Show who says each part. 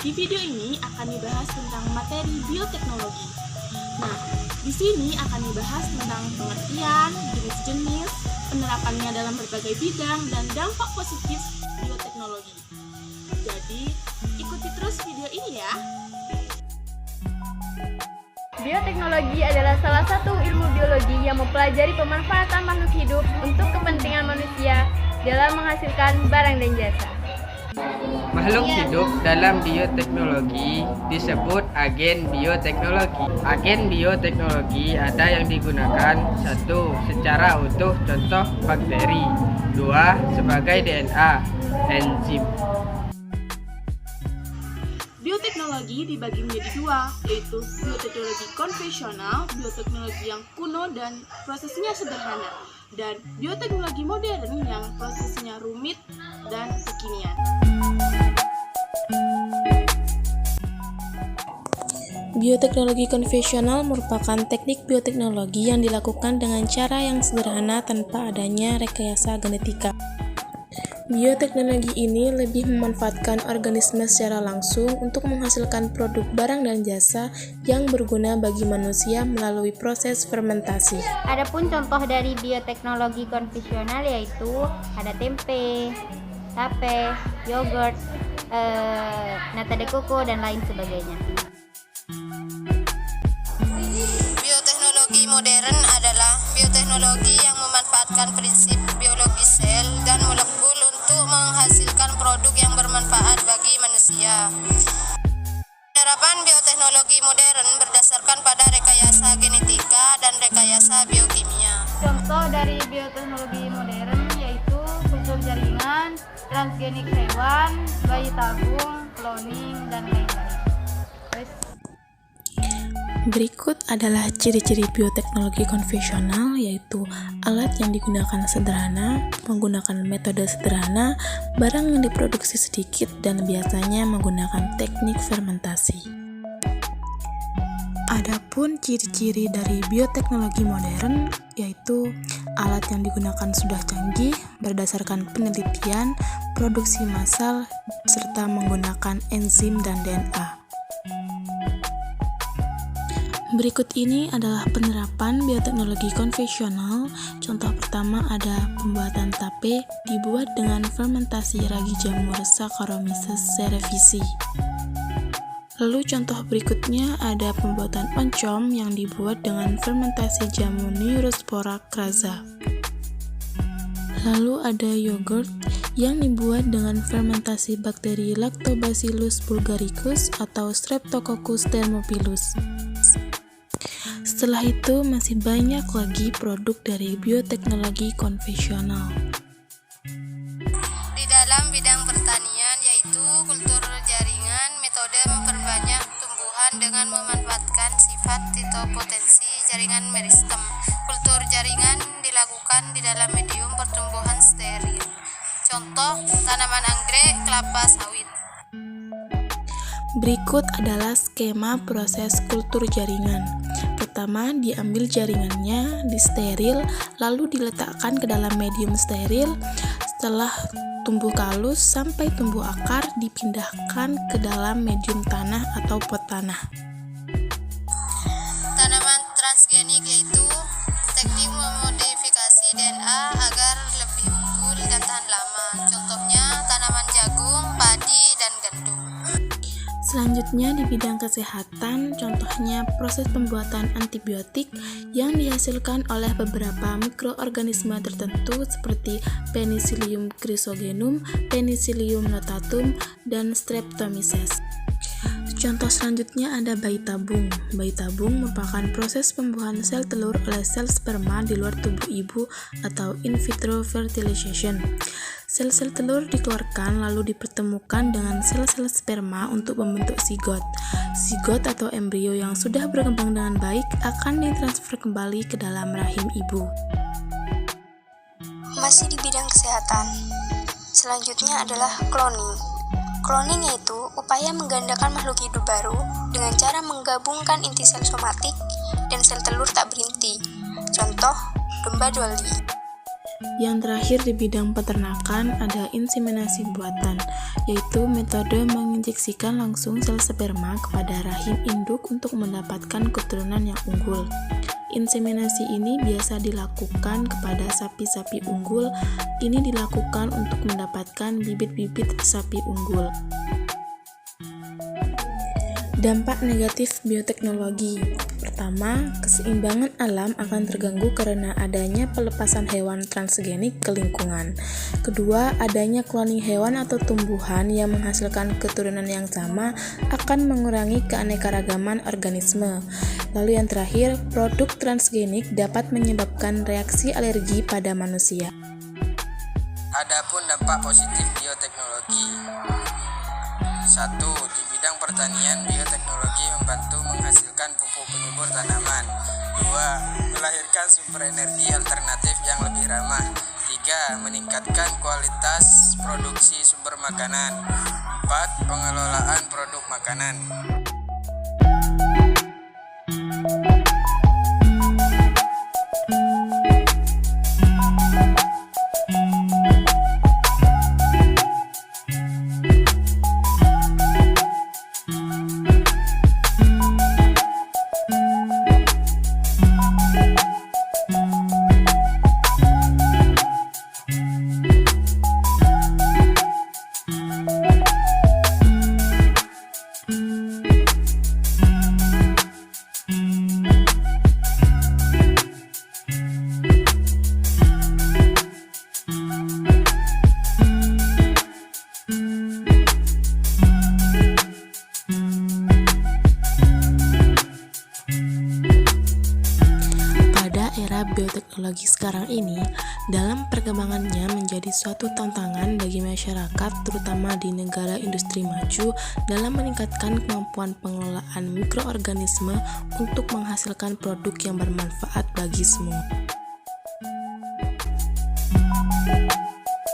Speaker 1: Di video ini akan dibahas tentang materi bioteknologi. Nah, di sini akan dibahas tentang pengertian, jenis-jenis, penerapannya dalam berbagai bidang, dan dampak positif bioteknologi. Jadi, ikuti terus video ini ya.
Speaker 2: Bioteknologi adalah salah satu ilmu biologi yang mempelajari pemanfaatan makhluk hidup untuk kepentingan manusia dalam menghasilkan barang dan jasa.
Speaker 3: Makhluk hidup dalam bioteknologi disebut agen bioteknologi. Agen bioteknologi ada yang digunakan 1. Secara utuh, contoh bakteri. 2. Sebagai DNA, enzim.
Speaker 1: Bioteknologi dibagi menjadi dua, yaitu bioteknologi konvensional, bioteknologi yang kuno dan prosesnya sederhana, dan bioteknologi modern yang prosesnya rumit dan kekinian.
Speaker 4: Bioteknologi konvensional merupakan teknik bioteknologi yang dilakukan dengan cara yang sederhana tanpa adanya rekayasa genetika. Bioteknologi ini lebih memanfaatkan organisme secara langsung untuk menghasilkan produk barang dan jasa yang berguna bagi manusia melalui proses fermentasi.
Speaker 2: Adapun contoh dari bioteknologi konvensional yaitu ada tempe, tape, yogurt, nata de coco, dan lain sebagainya.
Speaker 5: Bioteknologi modern adalah bioteknologi yang memanfaatkan prinsip biologi sel dan molekul untuk menghasilkan produk yang bermanfaat bagi manusia. Penerapan bioteknologi modern berdasarkan pada rekayasa genetika dan rekayasa biokimia.
Speaker 2: Contoh dari bioteknologi modern yaitu kultur jaringan, transgenik hewan, bayi tabung, cloning, dan lain-lain.
Speaker 4: Berikut adalah ciri-ciri bioteknologi konvensional, yaitu alat yang digunakan sederhana, menggunakan metode sederhana, barang yang diproduksi sedikit, dan biasanya menggunakan teknik fermentasi. Adapun ciri-ciri dari bioteknologi modern, yaitu alat yang digunakan sudah canggih, berdasarkan penelitian, produksi massal, serta menggunakan enzim dan DNA. Berikut ini adalah penerapan bioteknologi konvensional. Contoh pertama ada pembuatan tape dibuat dengan fermentasi ragi jamur Saccharomyces cerevisiae. Lalu contoh berikutnya ada pembuatan oncom yang dibuat dengan fermentasi jamur Neurospora crassa. Lalu ada yogurt yang dibuat dengan fermentasi bakteri Lactobacillus bulgaricus atau Streptococcus thermophilus. Setelah itu masih banyak lagi produk dari bioteknologi konvensional.
Speaker 5: Di dalam bidang pertanian yaitu kultur jaringan, metode memperbanyak tumbuhan dengan memanfaatkan sifat fitopotensi jaringan meristem. Kultur jaringan dilakukan di dalam medium pertumbuhan steril. Contoh tanaman anggrek, kelapa sawit.
Speaker 4: Berikut adalah skema proses kultur jaringan. Pertama, diambil jaringannya, disteril, lalu diletakkan ke dalam medium steril. Setelah tumbuh halus sampai tumbuh akar, dipindahkan ke dalam medium tanah atau pot tanah.
Speaker 5: Tanaman transgenik yaitu teknik memodifikasi DNA agar lebih unggul dan tahan lama. Contohnya tanaman jagung, padi, dan gandum.
Speaker 4: Selanjutnya di bidang kesehatan, contohnya proses pembuatan antibiotik yang dihasilkan oleh beberapa mikroorganisme tertentu seperti Penicillium chrysogenum, Penicillium notatum, dan Streptomyces. Contoh selanjutnya ada bayi tabung. Bayi tabung merupakan proses pembuahan sel telur oleh sel sperma di luar tubuh ibu atau in vitro fertilization. Sel-sel telur dikeluarkan lalu dipertemukan dengan sel-sel sperma untuk membentuk zigot. Zigot atau embrio yang sudah berkembang dengan baik akan ditransfer kembali ke dalam rahim ibu.
Speaker 5: Masih di bidang kesehatan. Selanjutnya adalah cloning. Cloning yaitu upaya menggandakan makhluk hidup baru dengan cara menggabungkan inti sel somatik dan sel telur tak berinti. Contoh, domba Dolly.
Speaker 4: Yang terakhir di bidang peternakan ada inseminasi buatan, yaitu metode menginjeksikan langsung sel sperma kepada rahim induk untuk mendapatkan keturunan yang unggul. Inseminasi ini biasa dilakukan kepada sapi-sapi unggul. Ini dilakukan untuk mendapatkan bibit-bibit sapi unggul. Dampak negatif bioteknologi. Pertama, keseimbangan alam akan terganggu karena adanya pelepasan hewan transgenik ke lingkungan. Kedua, adanya cloning hewan atau tumbuhan yang menghasilkan keturunan yang sama akan mengurangi keanekaragaman organisme. Lalu yang terakhir, produk transgenik dapat menyebabkan reaksi alergi pada manusia.
Speaker 3: Adapun dampak positif bioteknologi. 1. Di bidang pertanian, bioteknologi membantu menghasilkan pupuk penyubur tanaman. 2. Melahirkan sumber energi alternatif yang lebih ramah. 3. Meningkatkan kualitas produksi sumber makanan. 4. Pengelolaan produk makanan.
Speaker 4: Era bioteknologi sekarang ini dalam perkembangannya menjadi suatu tantangan bagi masyarakat terutama di negara industri maju dalam meningkatkan kemampuan pengelolaan mikroorganisme untuk menghasilkan produk yang bermanfaat bagi semua.